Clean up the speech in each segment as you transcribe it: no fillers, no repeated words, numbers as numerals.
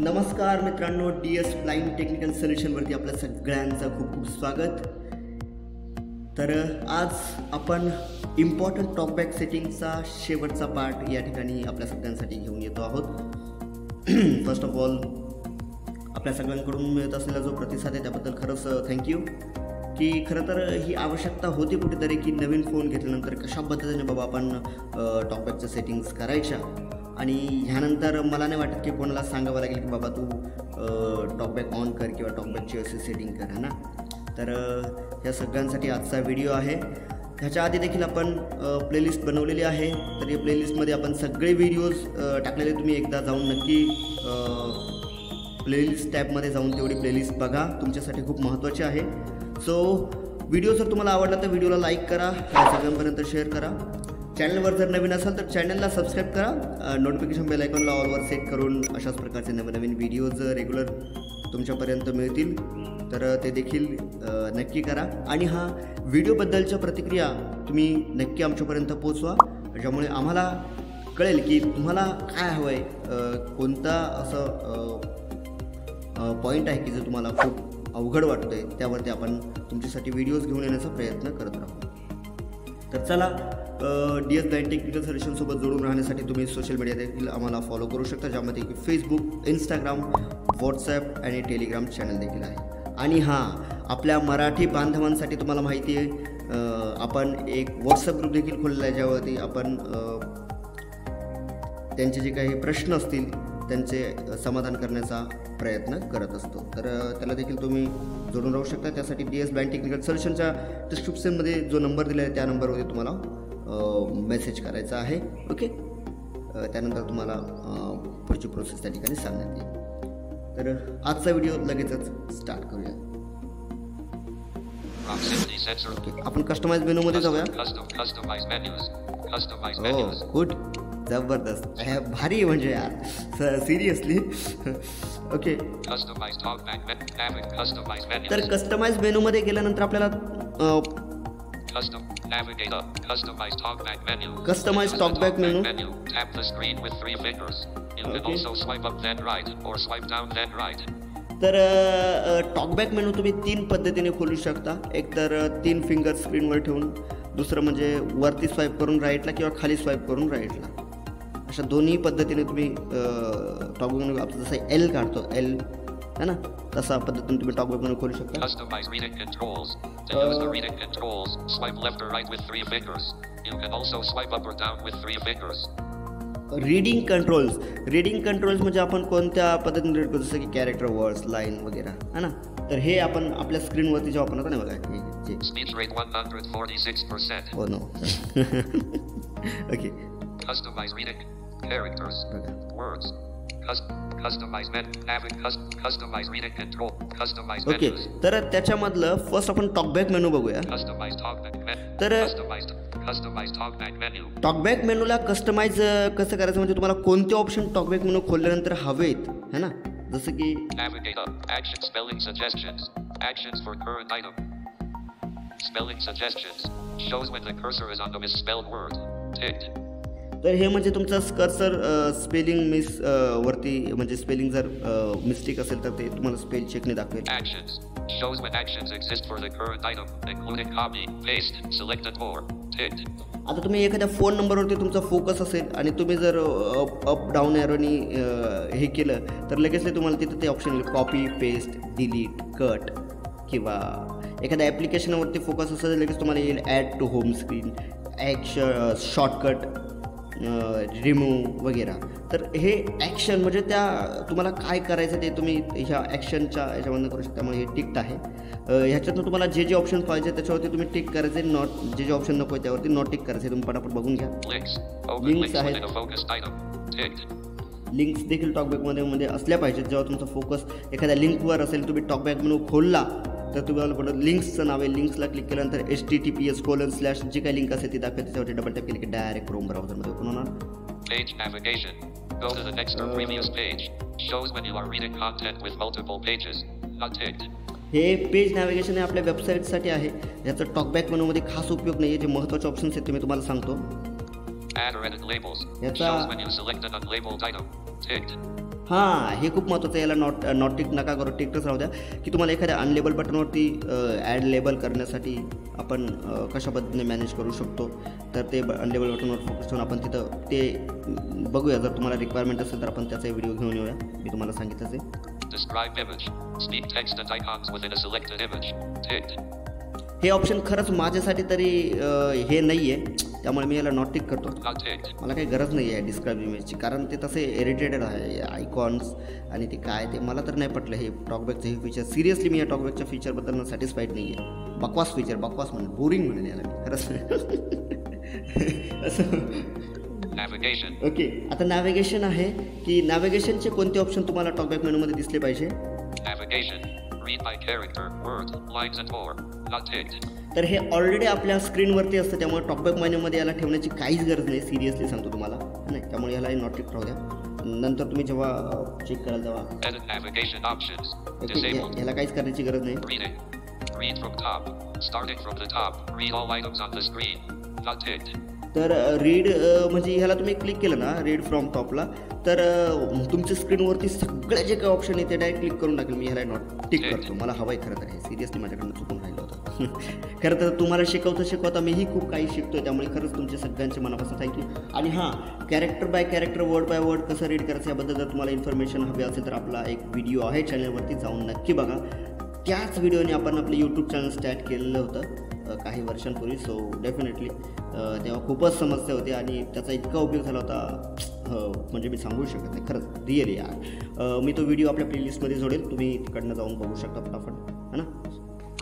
नमस्कार मित्रांनो, DS blind technical सोल्युशनवरती आपल्या सगळ्यांचं खूप खूप स्वागत. तर आज आपण इम्पॉर्टंट टॉकबॅक सेटिंगचा शेवटचा पार्ट या ठिकाणी आपल्या सगळ्यांसाठी घेऊन येतो आहोत. फर्स्ट ऑफ ऑल आपल्या सगळ्यांकडून मिळत असलेला जो प्रतिसाद आहे त्याबद्दल खरंच थँक्यू. की खरं तर ही आवश्यकता होती कुठेतरी की नवीन फोन घेतल्यानंतर कशा पद्धतीने बाबा आपण टॉकबॅकच्या सेटिंग्स करायच्या. आणि ह्यानंतर मला नाही वाटत की कोणाला सांगावं लागेल की बाबा तू टॉकबॅक ऑन कर किंवा टॉकबॅकची अशी सेटिंग कर, है ना. तर ह्या सगळ्यांसाठी आजचा व्हिडिओ आहे. ह्याच्या आधी देखील आपण प्लेलिस्ट बनवलेली आहे. तर या प्लेलिस्टमध्ये आपण सगळे व्हिडिओज टाकलेले. तुम्ही एकदा जाऊन नक्की प्लेलिस्ट टॅबमध्ये जाऊन तेवढी प्लेलिस्ट बघा, तुमच्यासाठी खूप महत्त्वाची आहे. सो व्हिडिओ जर तुम्हाला आवडला तर व्हिडिओला लाईक करा, सगळ्यांपर्यंत शेअर करा. चॅनलवर जर नवीन असाल तर चॅनलला सबस्क्राईब करा, नोटिफिकेशन बेल आयकॉनला ऑलवर सेट करून अशाच प्रकारचे नवीन व्हिडिओज रेग्युलर तुमच्यापर्यंत मिळतील. तर ते देखील नक्की करा. आणि हा व्हिडिओबद्दलच्या प्रतिक्रिया तुम्ही नक्की आमच्यापर्यंत पोचवा, ज्यामुळे आम्हाला कळेल की तुम्हाला काय हवं आहे, कोणता असं पॉईंट आहे की जर तुम्हाला खूप अवघड वाटतं आहे त्यावरती आपण तुमच्यासाठी व्हिडिओज घेऊन येण्याचा प्रयत्न करत राहू. तर चला, DS ब्लाइंड टेक्निकल सोल्युशनसोबत जोडून राहण्यासाठी तुम्ही सोशल मीडिया देखील आम्हाला फॉलो करू शकता, ज्यामध्ये की फेसबुक, इंस्टाग्राम, व्हॉट्सॲप आणि टेलिग्राम चॅनल देखील आहे. आणि हां, आपल्या मराठी बांधवांसाठी तुम्हाला माहिती आहे आपण एक व्हॉट्सॲप ग्रुप देखील खोलला आहे, ज्यावरती आपण त्यांचे जे काही प्रश्न असतील त्यांचे समाधान करण्याचा प्रयत्न करत असतो. तर त्याला देखील तुम्ही जोडून राहू शकता. त्यासाठी DS ब्लाइंड टेक्निकल सोल्युशनच्या डिस्क्रिप्शनमध्ये जो नंबर दिला आहे त्या नंबरवरती तुम्हाला मेसेज करायचा आहे. ओके, त्यानंतर तुम्हाला पुढची प्रोसेस त्या ठिकाणी सांगण्यात येईल. तर आजचा व्हिडिओ लगेचच स्टार्ट करूया. ओके, आपण कस्टमाइज मेनूमध्ये जाऊया. हो, गुड, जबरदस्त, भारी आहे म्हणजे यार, सिरियसली. ओके, तर कस्टमाइज मेनूमध्ये गेल्यानंतर आपल्याला कस्टमाइज टॉकबॅक मेनू. तर टॉकबॅक मेनू तुम्ही 3 पद्धतीने खोलू शकता. एक तर 3 फिंगर स्क्रीनवर ठेवून, दुसरं म्हणजे वरती स्वाईप करून राईटला किंवा खाली स्वाईप करून राईटला. अशा दोन्ही पद्धतीने तुम्ही टॉकबॅक मेनू, आपण जसं L काढतो L है ना, तसा पद्धतीने तुम्ही टॉकबॅक मेनू खोलू शकता. रीडिंग कंट्रोल्स म्हणजे आपण कोणत्या पद्धतीने रीड करतो, जसं की कॅरेक्टर, वर्ड्स, लाईन वगैरे, है ना. तर हे आपण आपल्या स्क्रीनवरती जेव्हा आपण होतं ना बघा, स्पीच रेट 146%. हो नो. Okay, customize reading characters, words, customize reading control, customize. Okay, तर त्याच्यामधलं फर्स्ट आपण टॉकबॅक मेनू बघूया. तर टॉकबॅक मेनूला कस्टमाइज कसं करायचं म्हणजे तुम्हाला कोणते ऑप्शन टॉकबॅक मेनू खोलल्यानंतर हवेत, है ना, जसं की तर हे म्हणजे तुमचा कर्सर स्पेलिंग मिस वरती, म्हणजे स्पेलिंग जर मिस्टेक असेल तर ते तुम्हाला स्पेल चेकने दाखवेल. आता तुम्ही एखाद्या फोन नंबरवरती तुमचा फोकस असेल आणि तुम्ही जर अप डाऊन एरोनी हे केलं तर लगेच तुम्हाला तिथं ते ऑप्शन येईल, कॉपी, पेस्ट, डिलीट, कट. किंवा एखाद्या ॲप्लिकेशनवरती फोकस असेल लगेच तुम्हाला येईल add to home screen, shortcut, remove वगैरे. तर हे ॲक्शन म्हणजे त्या तुम्हाला काय करायचं ते तुम्ही ह्या ॲक्शनच्या ह्याच्यामधून करू शकता. त्यामुळे हे टिक्ट आहे. ह्याच्यातून तुम्हाला जे जे ऑप्शन पाहिजे त्याच्यावरती तुम्ही टिक करायचे, नॉट जे ऑप्शन नको आहे त्यावरती नॉट टिक करायचे. तुम्ही पटापट बघून घ्या. लिंक्स आहेत, लिंक्स देखील टॉकबॅकमध्ये असल्या पाहिजेत. जेव्हा तुमचा फोकस एखाद्या लिंकवर असेल, तुम्ही टॉकबॅक मेनू खोलला तर तुम्हाला पुढं लिंक्सचं नाव आहे. लिंक्सला क्लिक केल्यानंतर https:// जी काही लिंक असेल ती दाखवेल. त्याच्यावरती डबल टॅप केली की डायरेक्ट क्रोम ब्राउझरमध्ये ओपन होणार. Page navigation. Go to the next or previous page. Shows when you are reading content with multiple pages. Not ticked. हे पेज नॅव्हिगेशन आपल्या वेबसाईटसाठी आहे. याचा टॉकबॅक मेनूमध्ये खास उपयोग नाही आहे. जे महत्त्वाचे ऑप्शन्स आहेत ते मी तुम्हाला सांगतो. Add or edit labels. Shows when you select an unlabeled item. Ticked. हां, हे खूप महत्त्वाचं आहे. याला नॉट टिक नका करू, टिकच राहू द्या, की तुम्हाला एखाद्या अनलेबल बटनवरती ॲड लेबल करण्यासाठी आपण कशा पद्धतीने मॅनेज करू शकतो. तर ते अनलेबल बटनवर फोकस ठेवून आपण तिथं ते बघूया. जर तुम्हाला रिक्वायरमेंट असेल तर आपण त्याचा व्हिडिओ घेऊन येऊया. मी तुम्हाला सांगितलंच आहे. Describe image. Speak text and icons within a selected image. Ticked. हे ऑप्शन खरंच माझ्यासाठी तरी हे नाही आहे, त्यामुळे मी याला नॉट टिक करतो. Not ticked. मला काही गरज नाही आहे डिस्क्राईब इमेजची, कारण ते तसे इरिटेटेड आहे आयकॉन्स आणि ते काय ते मला तर नाही पटलं. हे टॉकबॅकचं हे फीचर सिरियसली मी या टॉकबॅकच्या फीचरबद्दल सॅटिस्फाईड नाही आहे. बकवास फीचर, बकवास म्हणेल, बोरिंग म्हणेल याला मी खरंच. असं Navigation. ओके, आता नॅव्हिगेशन आहे की नॅव्हिगेशनचे कोणते ऑप्शन तुम्हाला टॉकबॅक मेनूमध्ये दिसले पाहिजे. Navigation. Read by character, word, lines and more. Not ticked. तर हे ऑलरेडी आपल्या स्क्रीनवरती असतं, त्यामुळे टॉकबॅक मेनूमध्ये याला ठेवण्याची काहीच गरज नाही. सिरियसली सांगतो तुम्हाला, नाही त्यामुळे याला नॉट टिक राहू द्या. नंतर तुम्ही जेव्हा चेक कराल तेव्हा Edit navigation options. Okay, Disabled. याला काहीच करण्याची गरज नाही. Reading. Read from top. Starting from the top. Read all items on the screen. Not ticked. तर रीड म्हणजे ह्याला तुम्ही क्लिक केलं ना रीड फ्रॉम टॉपला, तर तुमच्या स्क्रीनवरती सगळे जे काही ऑप्शन आहे ते डायरेक्ट क्लिक करून टाकेल. मी ह्याला नॉट टिक करतो. मला हवं आहे खरं तर हे सिरियसली माझ्याकडनं चुकून राहिलं होतं. खरं तर तुम्हाला शिकवता मीही खूप काही शिकतो आहे, त्यामुळे खरंच तुमचे सगळ्यांचे मनापासून थँक्यू. आणि हां, character by character, word by word कसं रीड करायचं याबद्दल जर तुम्हाला इन्फॉर्मेशन हवी असेल तर आपला एक व्हिडिओ आहे चॅनलवरती, जाऊन नक्की बघा. त्याच व्हिडिओने आपण आपलं यूट्यूब चॅनल स्टार्ट केलेलं होतं काही वर्षांपूर्वी. सो डेफिनेटली तेव्हा खूपच समस्या होती आणि त्याचा इतका उपयोग झाला होता म्हणजे मी सांगू शकत नाही खरंच रिअली यार. मी तो व्हिडिओ आपल्या प्लेलिस्टमध्ये जोडेल, तुम्ही तिकडनं जाऊन बघू शकता फटाफट, है ना.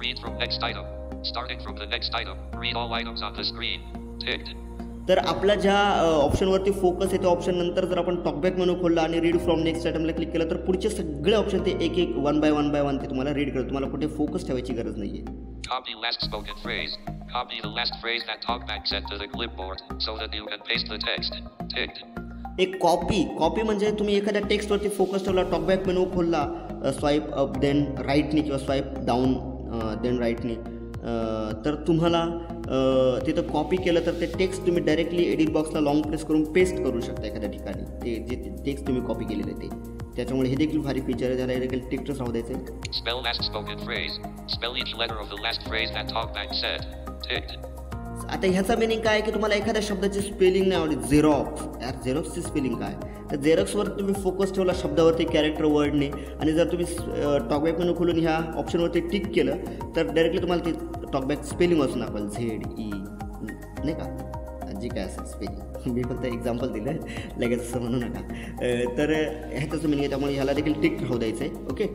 Read from next item. Starting from the next item. Read all items on the screen. Ticked. तर आपल्या ज्या ऑप्शनवरती फोकस आहे त्या ऑप्शन नंतर जर आपण टॉकबॅक मेनू खोलला आणि रीड फ्रॉम नेक्स्ट आयटमला क्लिक केलं तर पुढचे सगळे ऑप्शन ते एक एक वन बाय वन ते तुम्हाला रीड करत. तुम्हाला कुठे फोकस ठेवायची गरज नाही आहे. Copy last spoken phrase. Copy the last phrase that TalkBack sent to the clipboard so that you can paste the text. Ticked. एक कॉपी म्हणजे तुम्ही एखाद्या टेक्स्टवरती फोकस ठेवला, टॉकबॅक मेनू खोलला, स्वाईप अप देन राईटनी किंवा स्वाईप डाऊन देन राईटनी, तर तुम्हाला तिथं कॉपी केलं तर ते टेक्स्ट तुम्ही डायरेक्टली एडिट बॉक्सला लॉंग प्रेस करून पेस्ट करू शकता एखाद्या ठिकाणी. ते जे टेक्स्ट तुम्ही कॉपी केलेलं आहे ते, त्याच्यामुळे हे देखील भारी फीचर आहे. त्याला देखील टिकटच राहू द्यायचं आहे. Spell last spoken phrase. Spell each letter of the last phrase that TalkBack said. Ticked. आता ह्याचा मिनिंग काय आहे की तुम्हाला एखाद्या शब्दाची स्पेलिंग नाही आवडली, झेरॉक्स, यार झेरॉक्सची स्पेलिंग काय, तर झेरॉक्सवर तुम्ही फोकस ठेवला शब्दावरती कॅरेक्टर वर्डने, आणि जर तुम्ही टॉकबॅक मेनू खोलून ह्या ऑप्शनवरती टिक केलं तर डायरेक्टली तुम्हाला ती टॉकबॅक स्पेलिंग वाचून दाखवाल, ZE नाही का, जी काय असेल स्पेलिंग. मी फक्त एक्झाम्पल दिलं, लगेच असं म्हणू नका. तर ह्याचं मिनिंग आहे, त्यामुळे ह्याला देखील टिक राहू द्यायचं आहे. Okay.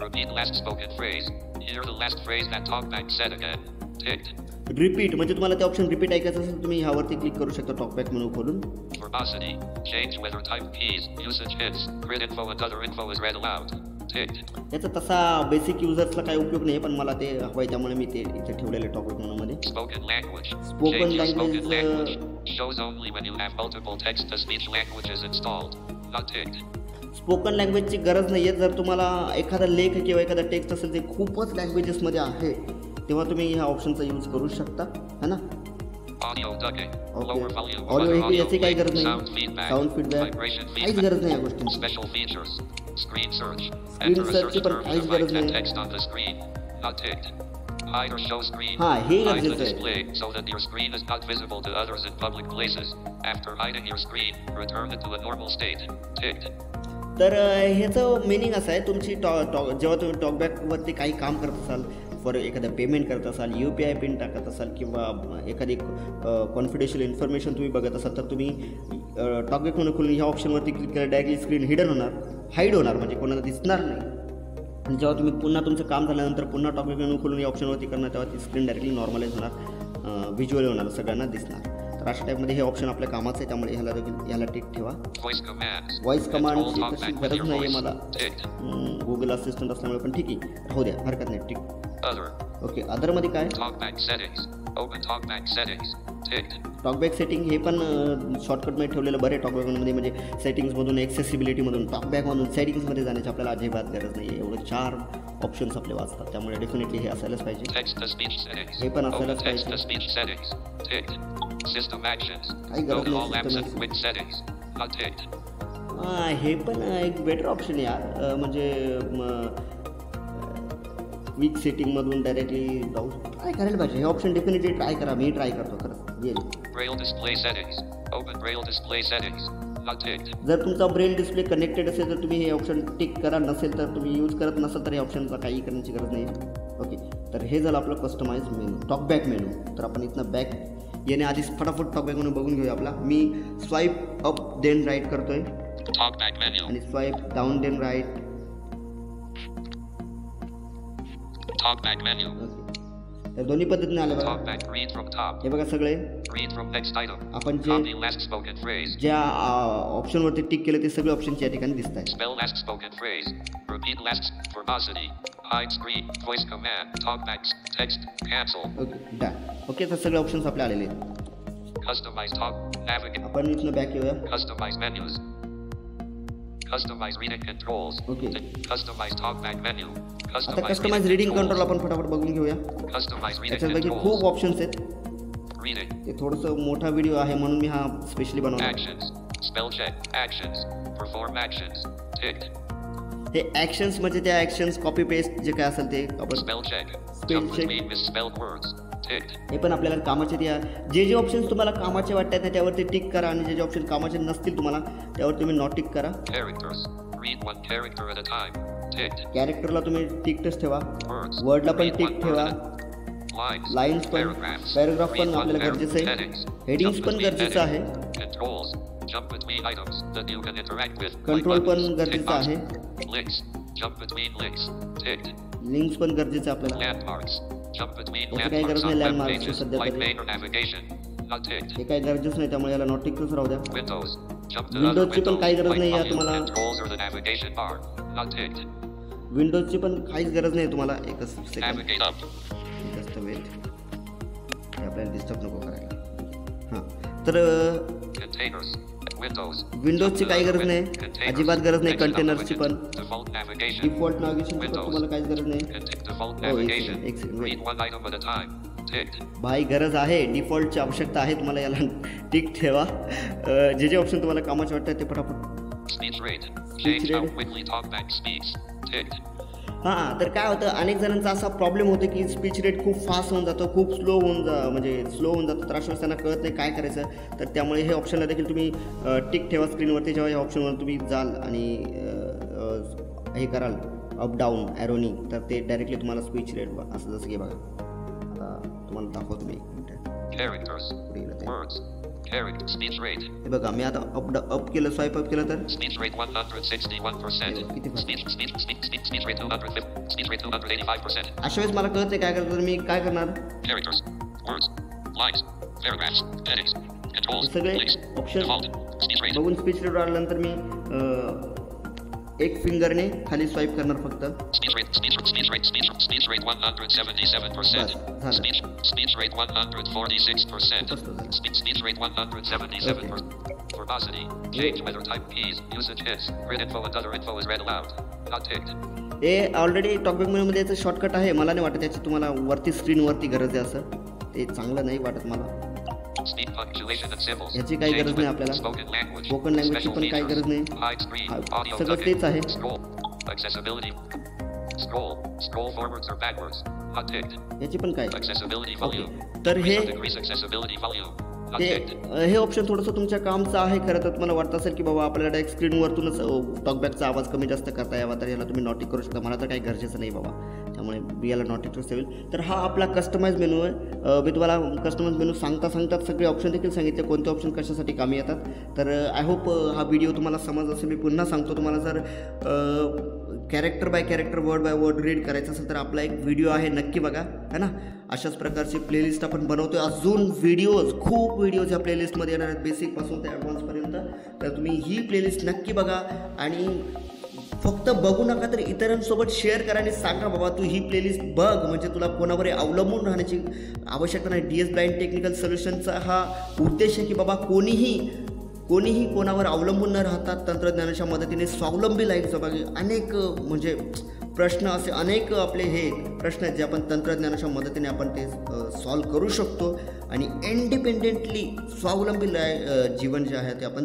Repeat last spoken phrase. Hear the last phrase that TalkBack said again. Ticked. Repeat म्हणजे तुम्हाला ते ऑप्शन रिपीट ऐकायचं असेल तुम्ही ह्यावरती क्लिक करू शकता टॉकबॅक मेनू खोलून. Verbosity. Change whether type keys, usage hits, grid info and other info is read aloud. Ticked. याचा तसा बेसिक युजर्सला काही उपयोग नाही, पण मला ते हवं आहे त्यामुळे मी ते इथे ठेवलेलं आहे टॉकबॅक मेनूमध्ये. Spoken language. Spoken Change your language, spoken language. Shows only when you have multiple text-to-speech languages installed. Not ticked. Spoken लँग्वेजची गरज नाही आहे. जर तुम्हाला एखादा लेख किंवा एखादा टेक्स्ट असेल जे खूपच लँग्वेजेसमध्ये आहे तेव्हा तुम्ही ह्या ऑप्शनचा यूज करू शकता, है ना. Audio ducking. Okay, Lower volume. Audio ऐकू याची काही गरज Sound नाही, feedback. साऊंड फीडबॅक Vibration काहीच feedback. गरज नाही या गोष्टींची. Special features. Screen search. Screen Enter a search search पण term काहीच to गरज find that नाही. text on the screen. Not ticked. Hide or show screen. हां, हे Hide the गरजेचं आहे. display so that your screen is not visible to others in public places. After hiding your screen, return it to a normal state. Ticked. तर ह्याचं meaning असं आहे, तुमची जेव्हा तुम्ही टॉकबॅकवरती काही काम करत असाल, फॉर एखादं पेमेंट करत असाल, UPI पिन टाकत असाल किंवा एखादी कॉन्फिडेन्शियल इन्फॉर्मेशन तुम्ही बघत असाल तर तुम्ही टॉकबॅक म्हणून खोलून ह्या ऑप्शनवरती क्लिक केलं डायरेक्टली स्क्रीन हिडन होणार, हाईड होणार, म्हणजे कोणाला दिसणार नाही. आणि जेव्हा तुम्ही पुन्हा तुमचं काम झाल्यानंतर पुन्हा टॉकबॅक म्हणून खोलून या ऑप्शनवरती करणार तेव्हा ती स्क्रीन डायरेक्टली नॉर्मलाईज होणार, व्हिज्युअल होणार, सगळ्यांना दिसणार. तर अशा टाईपमध्ये हे ऑप्शन आपल्या कामाचं आहे, त्यामुळे ह्याला टिक ठेवा. व्हॉइस कमांडची तशी गरज नाही आहे मला, गुगल असिस्टंट असल्यामुळे, पण ठीक आहे, राहू द्या, हरकत नाही, टिक. ओके. अदरमध्ये काय, टॉकबॅक सेटिंग, हे पण शॉर्टकटमध्ये ठेवलेलं बरं आहे टॉकबॅकमध्ये, म्हणजे सेटिंग्समधून एक्सेसिबिलिटीमधून टॉकबॅकमधून सेटिंग्समध्ये जाण्याची आपल्याला अजिबात गरज नाही आहे. एवढं 4 ऑप्शन्स आपले वाचतात, त्यामुळे डेफिनेटली हे असायलाच पाहिजे, हे पण असायलाच पाहिजे. काही गरज नाही. हे पण एक बेटर ऑप्शन आहे यार, म्हणजे क्विक सेटिंगमधून डायरेक्टली जाऊ ट्राय करायला पाहिजे. हे ऑप्शन डेफिनेटली ट्राय करा, मी ट्राय करतो खरंच येईल. Braille display settings. Open Braille display settings. Not ticked. जर तुमचा ब्रेल डिस्प्ले कनेक्टेड असेल तर तुम्ही हे ऑप्शन टिक करा, नसेल तर तुम्ही यूज करत नसाल तर हे ऑप्शनचा काही करण्याची गरज नाही. ओके, तर हे झालं आपलं कस्टमाइज मेनू, टॉकबॅक मेनू. तर आपण इथनं बॅक येण्याआधीच फटाफट टॉकबॅक मेनू बघून घेऊया आपला. मी स्वाईप अप देन राईट करतोय Talkback menu. आणि swipe down then right. Talkback menu. तर दोन्ही पद्धतीने आले बघा. Talkback. Read from top. हे बघा सगळे Read from next item. आपण जे Copy last spoken phrase. ज्या ऑप्शनवरती टिक केलं ते सगळे ऑप्शन्स या ठिकाणी दिसत आहेत. Spell last spoken phrase. Repeat last. Verbosity. Hide screen. Voice command. Talkbacks. Text. Cancel. Okay done. Okay, तर सगळे ऑप्शन्स आपले आलेले आहेत. Customize talk. Navigate. आपण इथनं बॅक येऊया. Customize menus. Customize reading controls. Okay. Customize talkback menu. आता customise reading control आपण फटाफट बघून घेऊया. Customize reading त्याच्यापैकी controls. खूप ऑप्शन्स आहेत. Reading. ते थोडंसं मोठा व्हिडिओ आहे म्हणून मी हा स्पेशली बनवला. Actions. Spell check. Actions. Perform actions. Ticked. हे ॲक्शन्स म्हणजे त्या ॲक्शन्स कॉपी पेस्ट जे काय असेल ते आपण Spell check. Spell Jump check. between misspelled words. Ticked. हे पण आपल्याला कामाचे त्या जे ऑप्शन्स तुम्हाला कामाचे वाटतात ना त्यावरती टिक करा आणि जे ऑप्शन कामाचे नसतील तुम्हाला त्यावर तुम्ही नॉट टिक करा. Characters. Read one character at a time. Ticked. कॅरेक्टरला तुम्ही टिकच ठेवा. Words. वर्डला पण Read टिक one ठेवा. word at a- Lines. Lines पण Paragraphs. पॅराग्राफ Read पण one आपल्याला गरजेचं आहे. Headings. हेडिंग्स Jump पण between गरजेचं आहे. headings. Controls. Jump between items that you can interact with. Control like पण buttons, गरजेचं tick आहे. boxes. Links. Jump between links. Ticked. Links पण गरजेचं आहे आपल्याला. Landmarks. Jump between याची काही landmarks गरज on नाही web landmarks ची pages सध्या like तरी. main or navigation. Not ticked. हे काही गरजेचं नाही त्यामुळे याला नॉट टिकच राहू द्या. Windows. Jump to Windows other ची पण काही windows गरज like नाही आहे volume तुम्हाला. controls or the navigation bar. Not ticked. विंडोजची पण काहीच गरज नाही तुम्हाला. एकच second, Navigate up. Just wait. हे आपल्याला डिस्टर्ब नको करायला. हां, तर Containers. Windows. विंडोजची काही गरज नाही, Containers. अजिबात गरज नाही. Next up, कंटेनर्सची पण Default navigation. डिफॉल्ट नॅव्हिगेशनची पण Windows. तुम्हाला काहीच गरज नाही. Default Oh, navigation. एक second, wait. Read one item at a time. Ticked. भाई गरज आहे, डिफॉल्टची आवश्यकता आहे तुम्हाला. याला टिक ठेवा. जे ऑप्शन तुम्हाला कामाचे वाटतात ते पटापट. Speech rate. Change how rate. quickly talkback speaks. Ticked. हां, तर काय होतं अनेक जणांचा असा प्रॉब्लेम होतो की स्पीच रेट खूप फास्ट होऊन जातो, खूप स्लो म्हणजे स्लो होऊन जातं. तर अशा वेळेस त्यांना कळत नाही काय करायचं. तर त्यामुळे हे ऑप्शनला देखील तुम्ही टिक ठेवा स्क्रीनवरती. जेव्हा या ऑप्शनवर तुम्ही जाल आणि हे कराल अप डाऊन ॲरोनी तर ते डायरेक्टली तुम्हाला स्पीच रेट असं जसं की बघा आता तुम्हाला दाखवतो मी एक मिनिट. Characters. पुढे गेलं ते. Words. Character. Speech rate. हे बघा मी आता अप केलं, स्वाईप अप केलं तर Speech rate 161%. किती फरक? Speech rate 250. Speech rate 285%. अशा वेळेस मला कळत नाही काय करायचं. तर मी काय करणार, Characters. Words. Lines. Paragraphs. Headings. Controls. हे सगळे Links. Option Default. Speech rate. बघून स्पीच रेट वाढल्यानंतर मी एक फिंगरने खाली स्वाईप करणार फक्त. Speech rate 177%. झालं. Speech rate 146%. खूपच झालं. Speech rate 177%. Verbosity. Change whether type keys. Usage hits. Grid info and other info is read aloud. Not ticked. हे ऑलरेडी टॉकबॅक मेनूमध्ये याचं शॉर्टकट आहे. मला नाही वाटत त्याची तुम्हाला वरती स्क्रीनवरती गरज आहे असं. ते चांगलं नाही वाटत मला. Speed punctuation and symbols. याची काही Change गरज नाही with आपल्याला. Spoken language. Spoken language ची Special पण काही features. गरज नाही. Hide screen. हा, Audio सगळं tucking. तेच आहे. Scroll. Accessibility. Scroll forwards or backwards. Not ticked. याची पण काय. Accessibility okay, volume. तर हे Decrease accessibility volume. Not ते ticked. हे ऑप्शन थोडंसं तुमच्या कामचं आहे खरं तर. तुम्हाला वाटत असेल की बाबा आपल्याला डायरेक्ट स्क्रीनवरतूनच टॉकबॅकचा आवाज कमी जास्त करता यावा तर याला तुम्ही नॉटिक करू शकता. मला तर काही गरजेचं नाही बाबा, त्यामुळे मी याला नॉटिक ठेवेल. तर हा आपला कस्टमाइज मेनू आहे. मी तुम्हाला कस्टमाइज मेनू सांगता सगळे ऑप्शन देखील सांगितले कोणते ऑप्शन कशासाठी कामी येतात. तर आय होप हा व्हिडिओ तुम्हाला समज असेल. मी पुन्हा सांगतो तुम्हाला जर character by character word by word read करायचं असेल तर आपला एक व्हिडिओ आहे, नक्की बघा है ना. अशाच प्रकारची प्लेलिस्ट आपण बनवतो आहे. अजून खूप व्हिडिओज ह्या प्लेलिस्टमध्ये येणार आहेत बेसिकपासून ते ॲडव्हान्सपर्यंत. तर तुम्ही ही प्लेलिस्ट नक्की बघा आणि फक्त बघू नका तर इतरांसोबत शेअर करा आणि सांगा बाबा तू ही प्लेलिस्ट बघ. म्हणजे तुला कोणावर अवलंबून राहण्याची आवश्यकता नाही. DS ब्लाइंड टेक्निकल सोल्युशनचा हा उद्देश आहे की बाबा कोणीही कोणावर अवलंबून न राहता तंत्रज्ञानाच्या मदतीने स्वावलंबी लाईफ जगावी. अनेक म्हणजे प्रश्न असे अनेक आपले हे प्रश्न आहेत जे आपण तंत्रज्ञानाच्या मदतीने आपण ते सॉल्व करू शकतो आणि इंडिपेंडेंटली स्वावलंबी जीवन जे आहे ते आपण